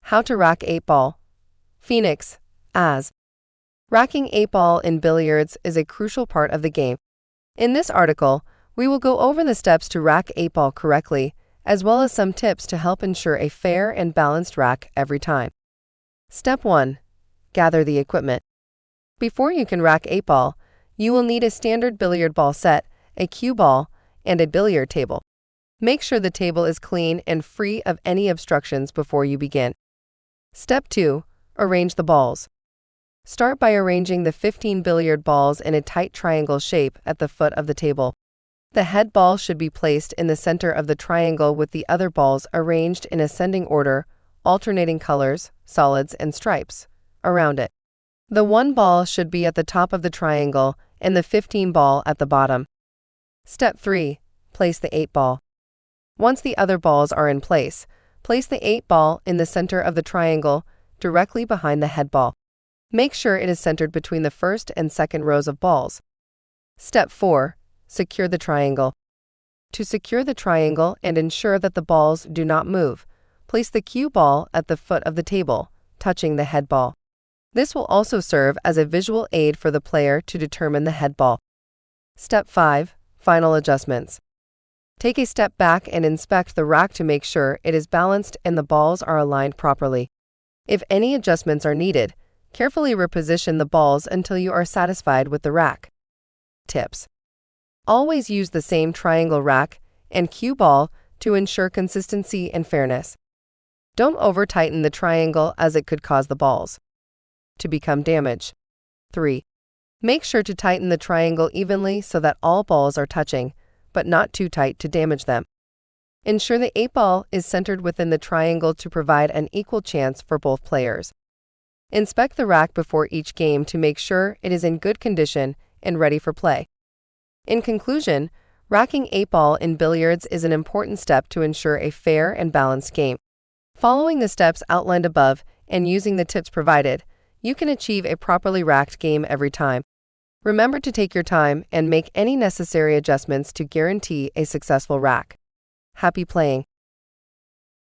How to rack 8-ball. Phoenix, as. Racking 8-ball in billiards is a crucial part of the game. In this article, we will go over the steps to rack 8-ball correctly, as well as some tips to help ensure a fair and balanced rack every time. Step 1. Gather the equipment. Before you can rack 8-ball, you will need a standard billiard ball set, a cue ball, and a billiard table. Make sure the table is clean and free of any obstructions before you begin. Step 2. Arrange the balls. Start by arranging the 15 billiard balls in a tight triangle shape at the foot of the table. The head ball should be placed in the center of the triangle with the other balls arranged in ascending order, alternating colors, solids, and stripes, around it. The 1 ball should be at the top of the triangle and the 15 ball at the bottom. Step 3. Place the 8 ball. Once the other balls are in place the 8 ball in the center of the triangle, directly behind the head ball. Make sure it is centered between the first and second rows of balls. Step 4. Secure the triangle. To secure the triangle and ensure that the balls do not move, place the cue ball at the foot of the table, touching the head ball. This will also serve as a visual aid for the player to determine the head ball. Step 5. Final adjustments. Take a step back and inspect the rack to make sure it is balanced and the balls are aligned properly. If any adjustments are needed, carefully reposition the balls until you are satisfied with the rack. Tips. Always use the same triangle rack and cue ball to ensure consistency and fairness. Don't over-tighten the triangle as it could cause the balls to become damaged. 3. Make sure to tighten the triangle evenly so that all balls are touching, but not too tight to damage them. Ensure the 8-ball is centered within the triangle to provide an equal chance for both players. Inspect the rack before each game to make sure it is in good condition and ready for play. In conclusion, racking 8-ball in billiards is an important step to ensure a fair and balanced game. Following the steps outlined above and using the tips provided, you can achieve a properly racked game every time. Remember to take your time and make any necessary adjustments to guarantee a successful rack. Happy playing!